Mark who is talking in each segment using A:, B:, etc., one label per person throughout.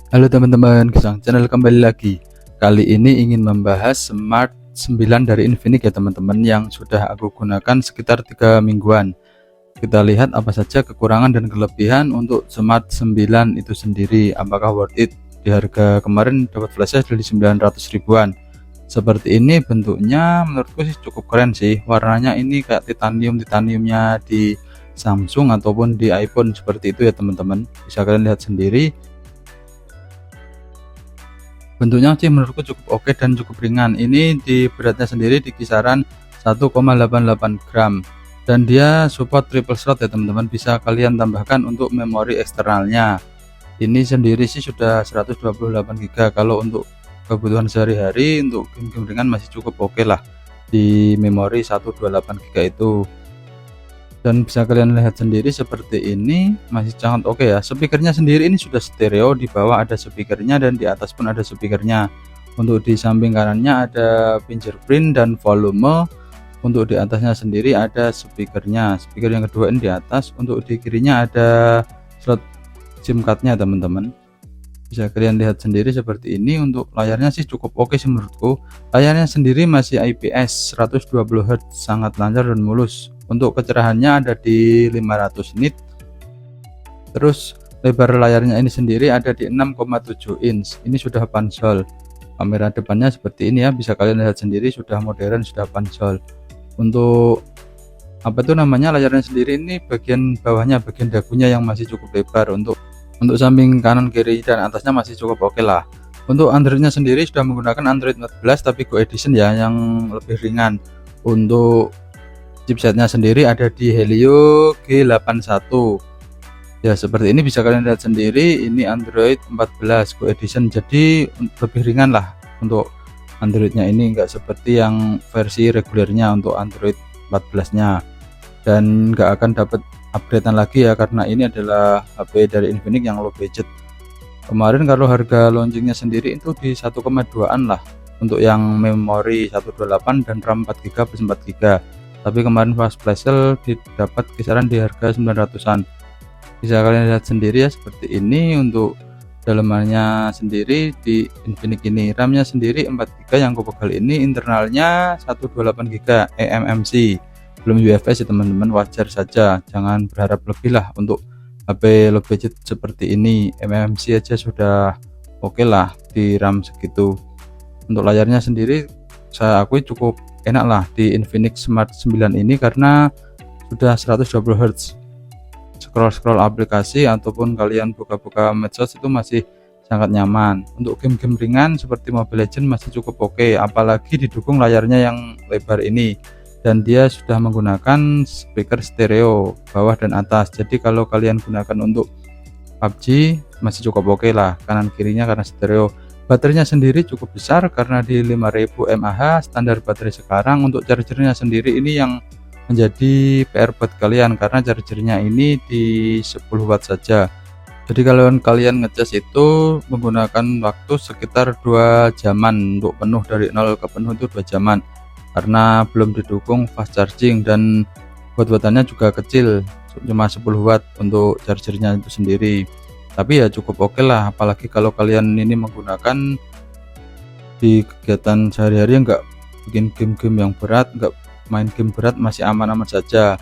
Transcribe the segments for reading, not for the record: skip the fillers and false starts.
A: Halo teman-teman, Gesang Channel kembali lagi. Kali ini ingin membahas Smart 9 dari Infinix ya teman-teman, yang sudah aku gunakan sekitar 3 mingguan. Kita lihat apa saja kekurangan dan kelebihan untuk Smart 9 itu sendiri. Apakah worth it? Di harga kemarin dapat flash sale dari 900 ribuan. Seperti ini bentuknya, menurutku sih cukup keren sih. Warnanya ini kayak titaniumnya di Samsung ataupun di iPhone, seperti itu ya teman-teman. Bisa kalian lihat sendiri. Bentuknya sih menurutku cukup oke dan cukup ringan. Ini di beratnya sendiri di kisaran 1,88 gram, dan dia support triple slot ya teman-teman. Bisa kalian tambahkan untuk memori eksternalnya. Ini sendiri sih sudah 128 GB. Kalau untuk kebutuhan sehari-hari untuk game-game ringan masih cukup oke lah di memori 128 GB itu. Dan bisa kalian lihat sendiri seperti ini, masih sangat oke ya. Speakernya sendiri ini sudah stereo, di bawah ada speakernya dan di atas pun ada speakernya. Untuk di samping kanannya ada fingerprint dan volume. Untuk di atasnya sendiri ada speakernya, speaker yang kedua ini di atas. Untuk di kirinya ada slot SIM cardnya teman-teman. Bisa kalian lihat sendiri seperti ini. Untuk layarnya sih cukup oke sih menurutku. Layarnya sendiri masih IPS 120 Hz, sangat lancar dan mulus. Untuk kecerahannya ada di 500 nit. Terus lebar layarnya ini sendiri ada di 6,7 inch. Ini sudah pansol. Kamera depannya seperti ini ya, bisa kalian lihat sendiri, sudah modern, sudah pansol. Untuk apa itu namanya, layarnya sendiri ini bagian bawahnya, bagian dagunya yang masih cukup lebar. Untuk samping kanan kiri dan atasnya masih cukup oke lah. Untuk Androidnya sendiri sudah menggunakan Android 14 tapi Go Edition ya, yang lebih ringan. Untuk chipsetnya sendiri ada di Helio G81 ya, seperti ini bisa kalian lihat sendiri. Ini Android 14 Go Edition, jadi lebih ringan lah untuk Androidnya. Ini enggak seperti yang versi regulernya untuk Android 14 nya, dan enggak akan dapat upgradean lagi ya, karena ini adalah HP dari Infinix yang low budget. Kemarin kalau harga launchingnya sendiri itu di 1,2an lah untuk yang memori 128 dan RAM 4GB plus 4GB. Tapi kemarin pas flash sale didapat kisaran di harga 900-an. Bisa kalian lihat sendiri ya seperti ini. Untuk dalamannya sendiri di Infinix ini, RAM-nya sendiri 4GB yang kupegal ini, internalnya 128GB eMMC, belum UFS ya teman-teman. Wajar saja, jangan berharap lebih lah untuk HP low budget seperti ini. eMMC aja sudah oke lah di RAM segitu. Untuk layarnya sendiri saya akui cukup enak lah di Infinix Smart 9 ini, karena sudah 120 Hz. Scroll aplikasi ataupun kalian buka-buka medsos itu masih sangat nyaman. Untuk game-game ringan seperti Mobile Legends masih cukup oke, apalagi didukung layarnya yang lebar ini. Dan dia sudah menggunakan speaker stereo bawah dan atas, jadi kalau kalian gunakan untuk PUBG masih cukup oke lah, kanan kirinya karena stereo. Baterainya sendiri cukup besar karena di 5000 mAh standar baterai sekarang. Untuk chargernya sendiri ini yang menjadi PR buat kalian, karena chargernya ini di 10 watt saja. Jadi kalau kalian ngecas itu menggunakan waktu sekitar 2 jaman. Untuk penuh dari 0 ke penuh itu 2 jaman, karena belum didukung fast charging, dan watt-wattannya juga kecil, cuma 10 watt untuk chargernya itu sendiri. Tapi ya cukup oke lah, apalagi kalau kalian ini menggunakan di kegiatan sehari-hari, enggak bikin game-game yang berat, enggak main game berat, masih aman-aman saja.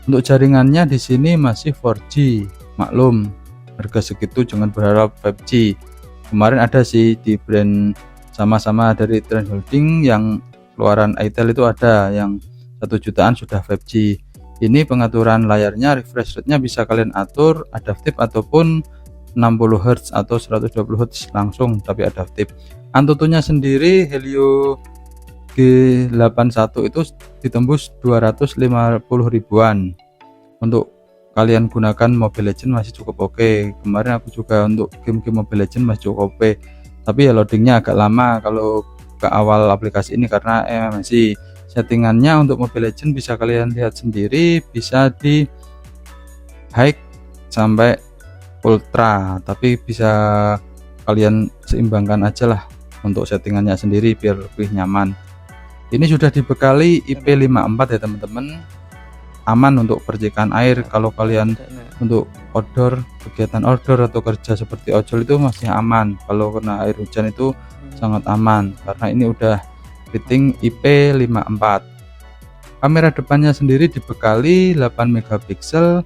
A: Untuk jaringannya di sini masih 4G, maklum harga segitu jangan berharap 5G. Kemarin ada sih di brand sama-sama dari Trend Holding yang keluaran Itel itu ada yang 1 jutaan sudah 5G. Ini pengaturan layarnya, refresh rate-nya bisa kalian atur adaptif ataupun 60 Hz atau 120 Hz langsung, tapi adaptif. Antutunya sendiri Helio G81 itu ditembus 250 ribuan. Untuk kalian gunakan Mobile Legends masih cukup oke. Kemarin aku juga untuk game-game Mobile Legends masih cukup oke, tapi ya loadingnya agak lama kalau ke awal aplikasi ini karena MMC. Settingannya untuk Mobile Legends bisa kalian lihat sendiri, bisa di high sampai ultra, tapi bisa kalian seimbangkan aja lah untuk settingannya sendiri biar lebih nyaman. Ini sudah dibekali IP54 ya teman-teman, aman untuk percikan air. Kalau kalian untuk outdoor, kegiatan outdoor atau kerja seperti ojol itu masih aman. Kalau kena air hujan itu sangat aman karena ini udah rating IP54. Kamera depannya sendiri dibekali 8 megapiksel,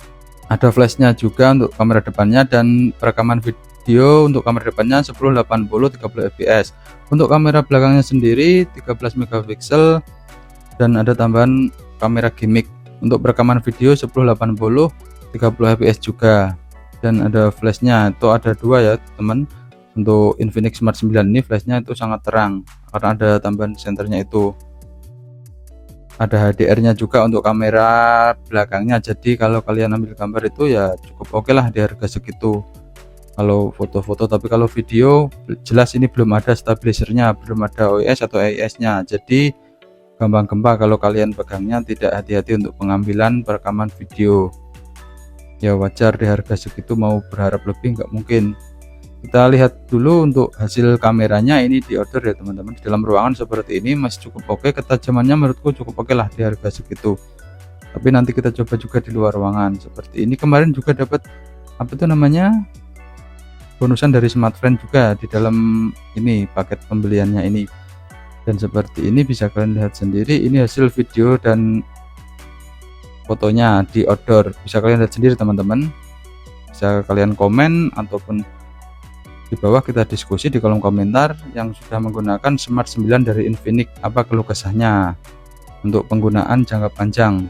A: ada flashnya juga untuk kamera depannya, dan perekaman video untuk kamera depannya 1080 30 fps. Untuk kamera belakangnya sendiri 13 megapiksel dan ada tambahan kamera gimmick. Untuk perekaman video 1080 30 fps juga, dan ada flashnya itu ada dua ya teman. Untuk Infinix Smart 9 ini flashnya itu sangat terang karena ada tambahan senternya itu. Ada HDR-nya juga untuk kamera belakangnya, jadi kalau kalian ambil gambar itu ya cukup oke lah di harga segitu kalau foto-foto. Tapi kalau video jelas ini belum ada stabilizernya, belum ada OIS atau AIS-nya, jadi gampang gempa kalau kalian pegangnya. Tidak hati-hati untuk pengambilan perekaman video. Ya wajar di harga segitu, mau berharap lebih nggak mungkin. Kita lihat dulu untuk hasil kameranya. Ini di order ya teman-teman. Di dalam ruangan seperti ini masih cukup oke, ketajamannya menurutku cukup oke lah di harga segitu. Tapi nanti kita coba juga di luar ruangan seperti ini. Kemarin juga dapat apa itu namanya, bonusan dari Smartfriend juga di dalam ini paket pembeliannya ini. Dan seperti ini bisa kalian lihat sendiri, ini hasil video dan fotonya di outdoor. Bisa kalian lihat sendiri teman-teman, bisa kalian komen ataupun di bawah kita diskusi di kolom komentar yang sudah menggunakan Smart 9 dari Infinix, apa keluh kesahnya untuk penggunaan jangka panjang.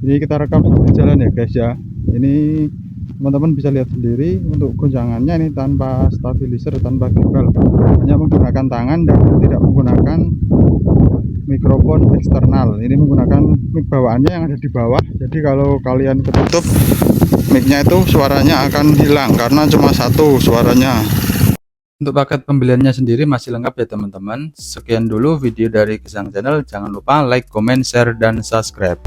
A: Ini kita rekam sambil jalan ya guys ya. Ini teman-teman bisa lihat sendiri untuk goncangannya ini tanpa stabilizer, tanpa gimbal, hanya menggunakan tangan dan tidak menggunakan mikrofon eksternal. Ini menggunakan mic bawaannya yang ada di bawah, jadi kalau kalian ketutup micnya itu suaranya akan hilang karena cuma satu suaranya. Untuk paket pembeliannya sendiri masih lengkap ya teman-teman. Sekian dulu video dari Gesang Channel, jangan lupa like, comment, share, dan subscribe.